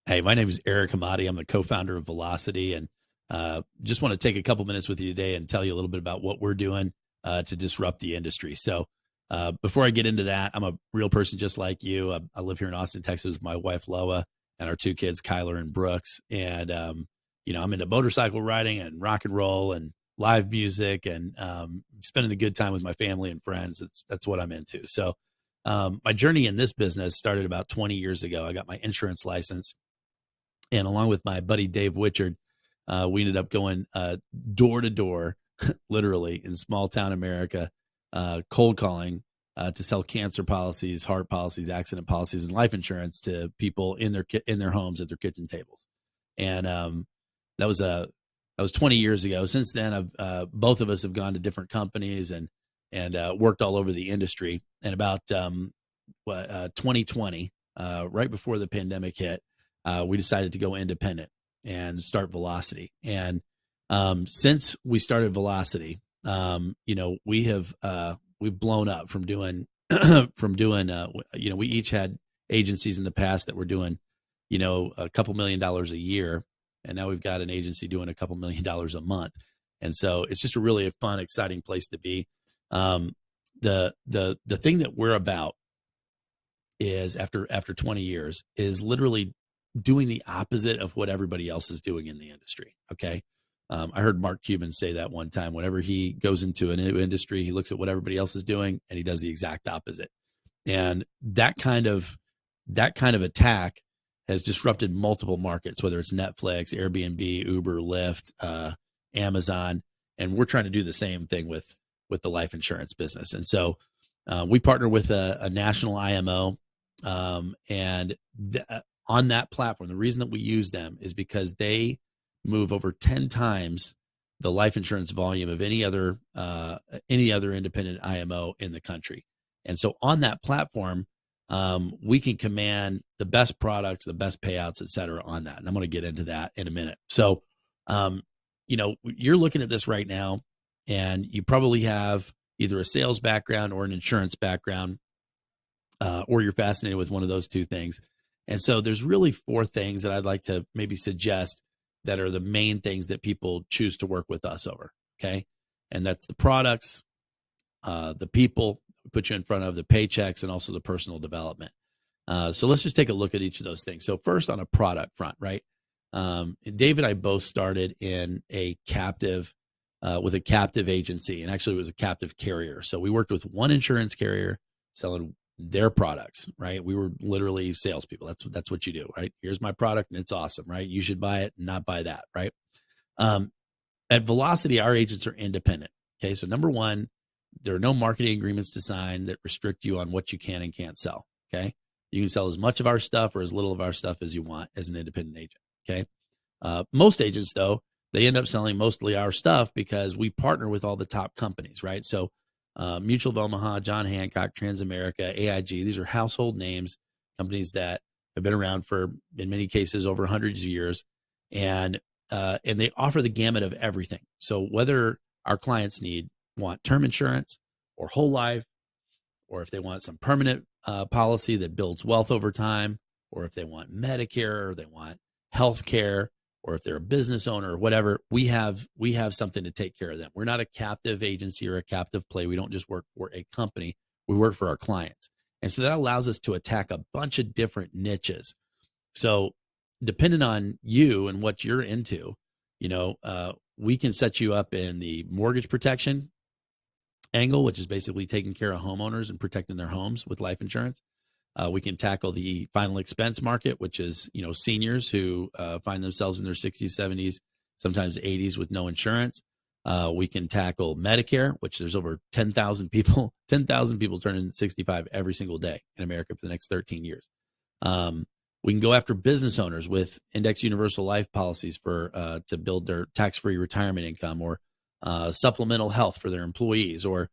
Hey, my name is Eric Hamadi. I'm the co-founder of Velocity, and just want to take a couple minutes with you today and tell you a little bit about what we're doing to disrupt the industry. So before I get into that, I'm a real person just like you. I live here in Austin, Texas with my wife, Loa, and our two kids, Kyler and Brooks. And, I'm into motorcycle riding and rock and roll and live music and spending a good time with my family and friends. That's what I'm into. So my journey in this business started about 20 years ago. I got my insurance license. And along with my buddy, Dave Witchard, we ended up going door to door, literally in small town America, cold calling to sell cancer policies, heart policies, accident policies, and life insurance to people in their homes at their kitchen tables. And that was 20 years ago. Since then, both of us have gone to different companies and worked all over the industry. And about 2020, right before the pandemic hit, we decided to go independent and start Velocity. And since we started Velocity, we've blown up from doing we each had agencies in the past that were doing a couple $1 million a year, and now we've got an agency doing a couple $1 million a month. And so it's just a really fun, exciting place to be. The thing that we're about is after 20 years is literally doing the opposite of what everybody else is doing in the industry. Okay. I heard Mark Cuban say that one time. Whenever he goes into a new industry, he looks at what everybody else is doing and he does the exact opposite. And that kind of attack has disrupted multiple markets, whether it's Netflix, Airbnb, Uber, Lyft, Amazon. And we're trying to do the same thing with the life insurance business. And so we partner with a national IMO, on that platform, the reason that we use them is because they move over 10 times the life insurance volume of any other independent IMO in the country. And so on that platform, we can command the best products, the best payouts, et cetera, on that. And I'm going to get into that in a minute. So, you're looking at this right now, and you probably have either a sales background or an insurance background, or you're fascinated with one of those two things. And so there's really 4 things that I'd like to maybe suggest that are the main things that people choose to work with us over. Okay. And that's the products, the people we put you in front of, the paychecks, and also the personal development. So let's just take a look at each of those things. So first, on a product front, right? Dave and I both started in with a captive agency, and actually it was a captive carrier. So we worked with one insurance carrier selling their products, right? We were literally salespeople. That's what you do, right? Here's my product and it's awesome, right? You should buy it and not buy that, right? At Velocity, our agents are independent. Okay. So number one, there are no marketing agreements to sign that restrict you on what you can and can't sell. Okay. You can sell as much of our stuff or as little of our stuff as you want as an independent agent. Okay. Most agents, though, they end up selling mostly our stuff because we partner with all the top companies, right? So Mutual of Omaha, John Hancock, Transamerica, AIG, these are household names, companies that have been around for, in many cases, over hundreds of years. And they offer the gamut of everything. So whether our clients want term insurance or whole life, or if they want some permanent policy that builds wealth over time, or if they want Medicare, or they want health care, or if they're a business owner or whatever, we have something to take care of them. We're not a captive agency or a captive play. We don't just work for a company. We work for our clients. And so that allows us to attack a bunch of different niches. So depending on you and what you're into, we can set you up in the mortgage protection angle, which is basically taking care of homeowners and protecting their homes with life insurance. We can tackle the final expense market, which is, seniors who find themselves in their 60s, 70s, sometimes 80s with no insurance. We can tackle Medicare, which there's over 10,000 people turning 65 every single day in America for the next 13 years. We can go after business owners with index universal life policies to build their tax-free retirement income, or supplemental health for their employees, or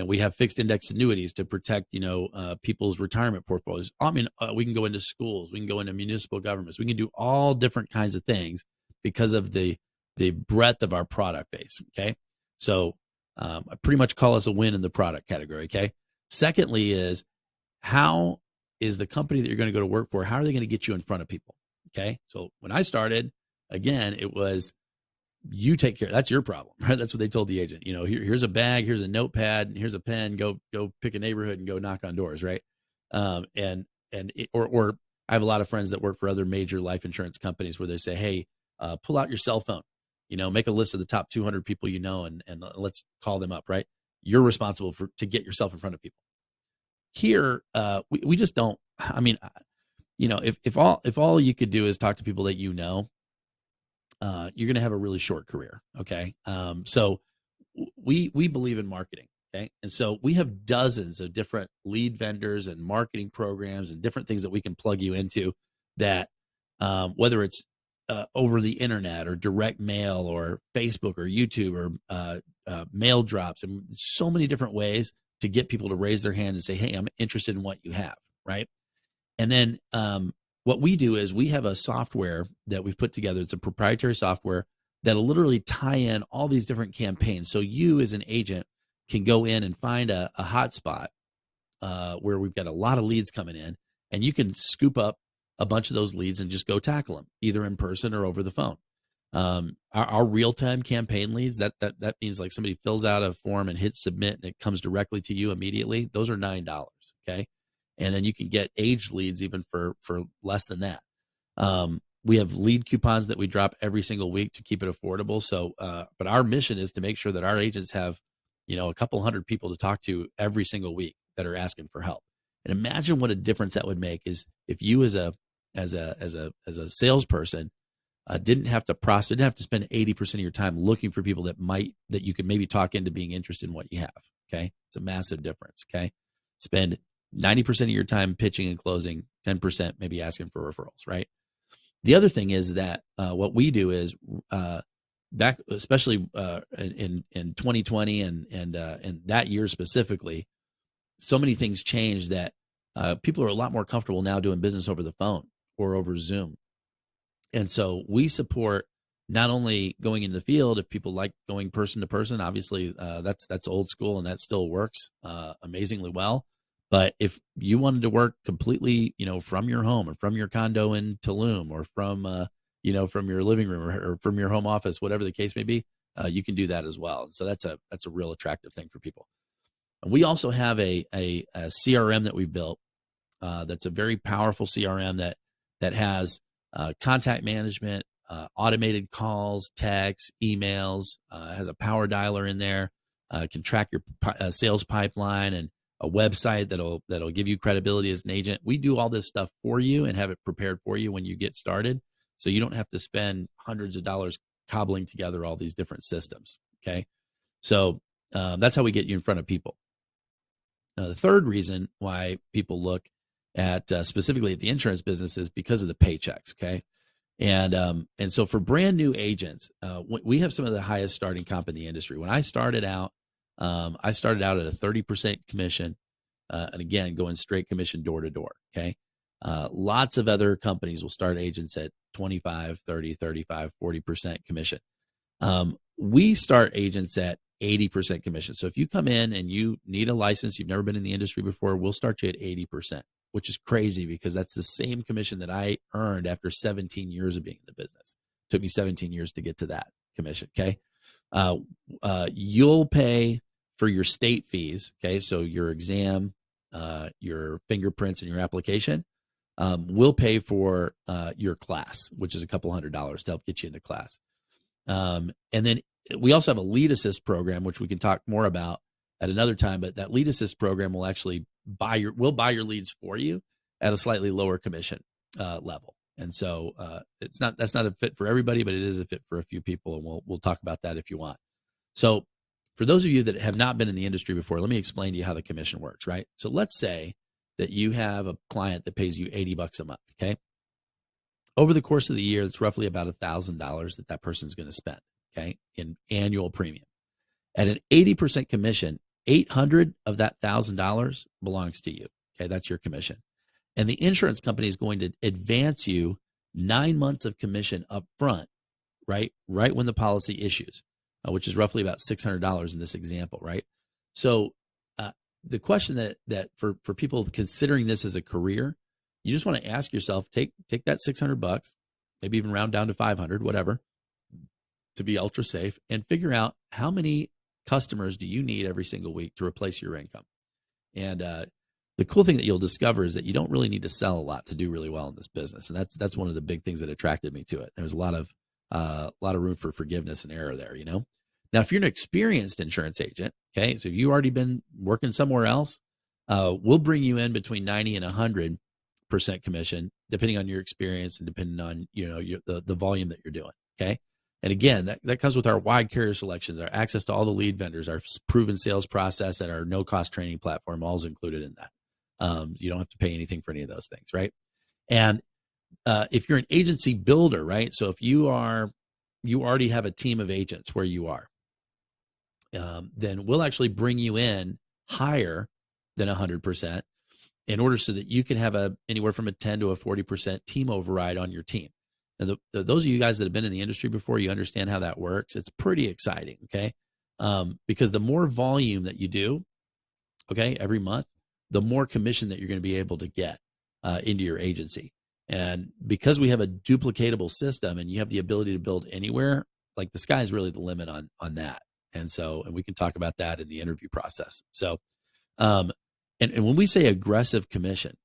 we have fixed index annuities to protect, people's retirement portfolios. We can go into schools, we can go into municipal governments, we can do all different kinds of things because of the breadth of our product base. Okay. So I pretty much call us a win in the product category. Okay. Secondly is, how is the company that you're going to go to work for, how are they going to get you in front of people? Okay. So when I started, again, it was, you take care. That's your problem, right? That's what they told the agent. Here's a bag, here's a notepad, and here's a pen. Go pick a neighborhood and go knock on doors, right? Or I have a lot of friends that work for other major life insurance companies where they say, hey, pull out your cell phone, make a list of the top 200 people and let's call them up, right? You're responsible to get yourself in front of people. Here, we just don't. I mean, if all you could do is talk to people that you're going to have a really short career. Okay. So we believe in marketing. Okay. And so we have dozens of different lead vendors and marketing programs and different things that we can plug you into that, whether it's over the internet or direct mail or Facebook or YouTube or mail drops, and so many different ways to get people to raise their hand and say, hey, I'm interested in what you have. Right. And then, what we do is we have a software that we've put together. It's a proprietary software that'll literally tie in all these different campaigns. So you as an agent can go in and find a hotspot where we've got a lot of leads coming in, and you can scoop up a bunch of those leads and just go tackle them either in person or over the phone. Our real-time campaign leads, that means like somebody fills out a form and hits submit and it comes directly to you immediately. Those are $9. Okay. And then you can get aged leads even for less than that. We have lead coupons that we drop every single week to keep it affordable. So, but our mission is to make sure that our agents have, a couple hundred people to talk to every single week that are asking for help. And imagine what a difference that would make is if you as a salesperson didn't have to spend 80% of your time looking for people that you could maybe talk into being interested in what you have. Okay. It's a massive difference. Okay. Spend 90% of your time pitching and closing, 10% maybe asking for referrals, right? The other thing is that what we do is back, especially in 2020 and that year specifically, so many things changed that people are a lot more comfortable now doing business over the phone or over Zoom. And so we support not only going into the field, if people like going person to person, obviously that's old school and that still works amazingly well. But if you wanted to work completely, from your home or from your condo in Tulum or from your living room or from your home office, whatever the case may be, you can do that as well. So that's a real attractive thing for people. And we also have a CRM that we built that's a very powerful CRM that has contact management, automated calls, texts, emails, has a power dialer in there, can track your sales pipeline and a website that'll give you credibility as an agent. We do all this stuff for you and have it prepared for you when you get started. So you don't have to spend hundreds of dollars cobbling together all these different systems. Okay. So that's how we get you in front of people. The third reason why people look at specifically at the insurance business is because of the paychecks. Okay. And so for brand new agents, we have some of the highest starting comp in the industry. When I started out at a 30% commission, and again, going straight commission door to door. Okay. Lots of other companies will start agents at 25, 30, 35, 40% commission. We start agents at 80% commission. So if you come in and you need a license, you've never been in the industry before, we'll start you at 80%, which is crazy because that's the same commission that I earned after 17 years of being in the business. It took me 17 years to get to that commission. Okay. You'll pay for your state fees. Okay. So your exam, your fingerprints and your application, we'll pay for your class, which is a couple $100s to help get you into class. And then we also have a lead assist program, which we can talk more about at another time, but that lead assist program will actually we'll buy your leads for you at a slightly lower commission level. And so that's not a fit for everybody, but it is a fit for a few people. And we'll talk about that if you want. So for those of you that have not been in the industry before, let me explain to you how the commission works, right? So let's say that you have a client that pays you $80 a month. Okay. Over the course of the year, it's roughly about $1,000 that person's going to spend. Okay. In annual premium at an 80% commission, 800 of that $1,000 belongs to you. Okay. That's your commission. And the insurance company is going to advance you 9 months of commission up front, right when the policy issues, which is roughly about $600 in this example, right? So the question that for people considering this as a career, you just want to ask yourself, take that $600, maybe even round down to 500, whatever, to be ultra safe, and figure out how many customers do you need every single week to replace your income. And the cool thing that you'll discover is that you don't really need to sell a lot to do really well in this business. And that's one of the big things that attracted me to it. There was a lot of room for forgiveness and error there, you know? Now, if you're an experienced insurance agent, okay, so if you've already been working somewhere else, we'll bring you in between 90 and 100% commission, depending on your experience and depending on, you know, the volume that you're doing, okay? And again, that comes with our wide carrier selections, our access to all the lead vendors, our proven sales process, and our no-cost training platform, all is included in that. You don't have to pay anything for any of those things, right? And if you're an agency builder, right? So if you already have a team of agents where you are, then we'll actually bring you in higher than 100% in order so that you can have anywhere from a 10 to a 40% team override on your team. And those of you guys that have been in the industry before, you understand how that works. It's pretty exciting, okay? Because the more volume that you do, okay, every month, the more commission that you're going to be able to get into your agency. And because we have a duplicatable system and you have the ability to build anywhere, like the sky's really the limit on that. And we can talk about that in the interview process. So, and when we say aggressive commission,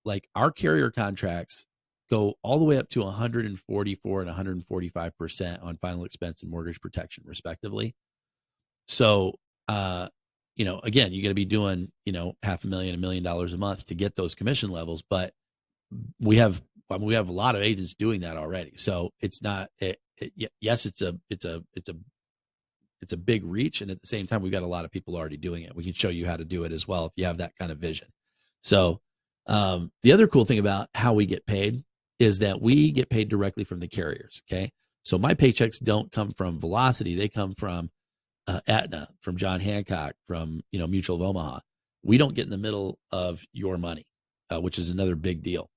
like our carrier contracts go all the way up to 144 and 145% on final expense and mortgage protection, respectively. So, you know, again, you're going to be doing, you know, $500,000, $1 million a month to get those commission levels, but we have a lot of agents doing that already. So it's not, yes, it's a big reach. And at the same time, we've got a lot of people already doing it. We can show you how to do it as well if you have that kind of vision. So the other cool thing about how we get paid is that we get paid directly from the carriers. Okay. So my paychecks don't come from Velocity. They come from Aetna, from John Hancock, from, you know, Mutual of Omaha. We don't get in the middle of your money, which is another big deal.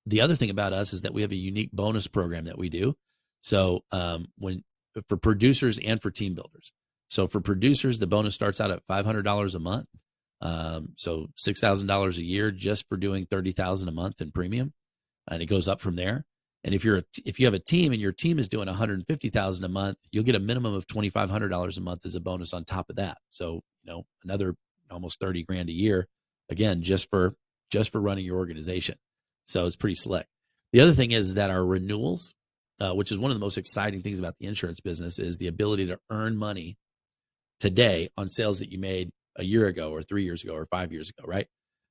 The other thing about us is that we have a unique bonus program that we do. So for producers and for team builders. So for producers, the bonus starts out at $500 a month. So $6,000 a year just for doing $30,000 a month in premium. And it goes up from there. And if you have a team and your team is doing $150,000 a month, you'll get a minimum of $2,500 a month as a bonus on top of that. So, you know, another almost 30 grand a year, again, just for running your organization. So it's pretty slick. The other thing is that our renewals, which is one of the most exciting things about the insurance business, is the ability to earn money today on sales that you made a year ago or 3 years ago or 5 years ago, right?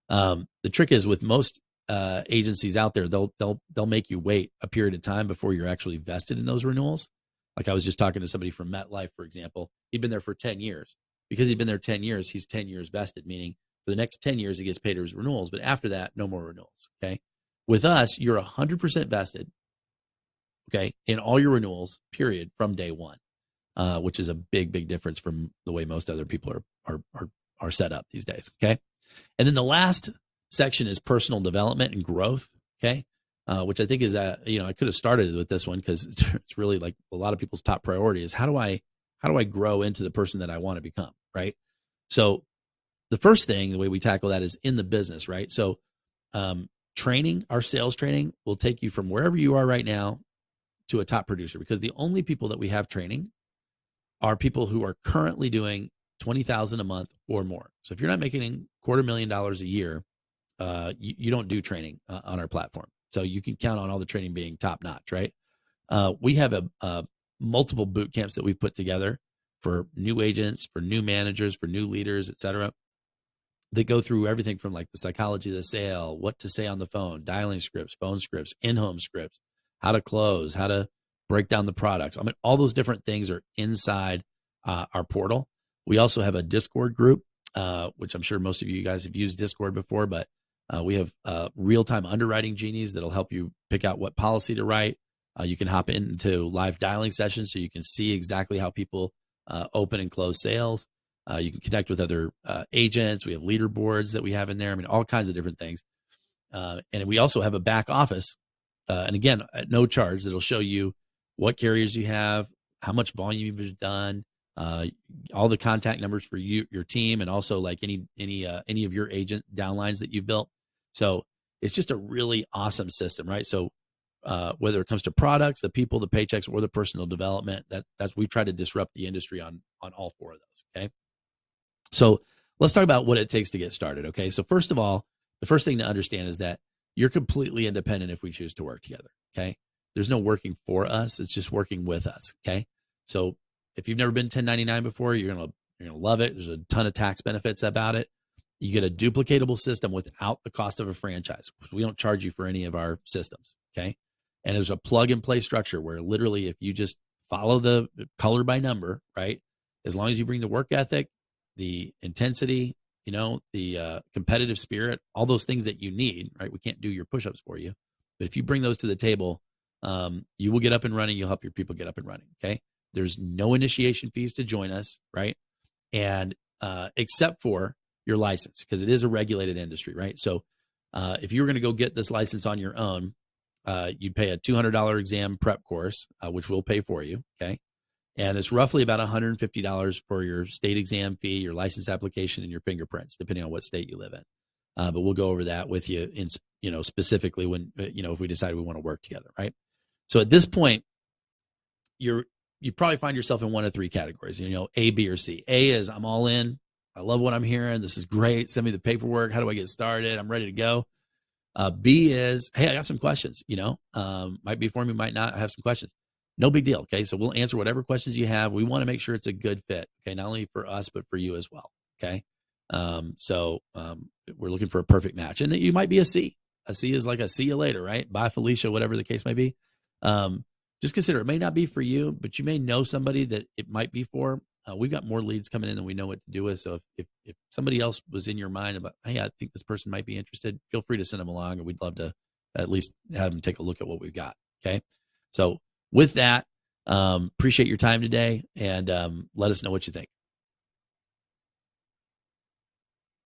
The trick is with most agencies out there, they'll make you wait a period of time before you're actually vested in those renewals. Like I was just talking to somebody from MetLife, for example. He'd been there for 10 years. Because he'd been there 10 years, he's 10 years vested, meaning for the next 10 years, he gets paid his renewals. But after that, no more renewals, okay? With us, you're 100% vested, okay, in all your renewals, period, from day one, which is a big, big difference from the way most other people are set up these days, okay? And then the last section is personal development and growth, okay, which I think is, you know, I could have started with this one because it's really like a lot of people's top priority is how do I grow into the person that I want to become, right? So the first thing, the way we tackle that is in the business, right? So training, our sales training will take you from wherever you are right now to a top producer, because the only people that we have training are people who are currently doing $20,000 a month or more. So if you're not making $250,000 a year, you don't do training on our platform. So you can count on all the training being top notch, right? We have multiple boot camps that we've put together for new agents, for new managers, for new leaders, et cetera. They go through everything from like the psychology of the sale, what to say on the phone, dialing scripts, phone scripts, in-home scripts, how to close, how to break down the products. I mean, all those different things are inside our portal. We also have a Discord group, which I'm sure most of you guys have used Discord before, but we have real-time underwriting genies that'll help you pick out what policy to write. You can hop into live dialing sessions so you can see exactly how people open and close sales. You can connect with other agents. We have leaderboards that we have in there. I mean, all kinds of different things. And we also have a back office. And again, at no charge, that'll show you what carriers you have, how much volume you've done, all the contact numbers for you, your team, and also like any of your agent downlines that you've built. So it's just a really awesome system, right? So whether it comes to products, the people, the paychecks, or the personal development, that's we've tried to disrupt the industry on all four of those. Okay, so let's talk about what it takes to get started. Okay, so first of all, the first thing to understand is that you're completely independent if we choose to work together. Okay, there's no working for us; it's just working with us. Okay, so if you've never been 1099 before, you're gonna love it. There's a ton of tax benefits about it. You get a duplicatable system without the cost of a franchise. We don't charge you for any of our systems. Okay. And there's a plug and play structure where literally if you just follow the color by number, right? As long as you bring the work ethic, the intensity, the competitive spirit, all those things that you need, right? We can't do your push-ups for you. But if you bring those to the table, you will get up and running. You'll help your people get up and running. Okay. There's no initiation fees to join us, right? And except for your license, because it is a regulated industry, right? So if you were going to go get this license on your own, you'd pay a $200 exam prep course, which we'll pay for you, okay? And it's roughly about $150 for your state exam fee, your license application, and your fingerprints, depending on what state you live in. But we'll go over that with you in, specifically when, if we decide we want to work together, right? So at this point, you probably find yourself in one of three categories, A, B, or C. A is I'm all in. I love what I'm hearing. This is great. Send me the paperwork. How do I get started? I'm ready to go. B is, hey, I got some questions, might be for me, might not. I have some questions. No big deal. Okay. So we'll answer whatever questions you have. We want to make sure it's a good fit. Okay. Not only for us, but for you as well. Okay. So we're looking for a perfect match, and you might be a C. A C is like a see you later, right? Bye, Felicia, whatever the case may be. Just consider it may not be for you, but you may know somebody that it might be for. We've got more leads coming in than we know what to do with. So if somebody else was in your mind about, hey, I think this person might be interested, feel free to send them along, and we'd love to at least have them take a look at what we've got. Okay. So with that, appreciate your time today, and let us know what you think.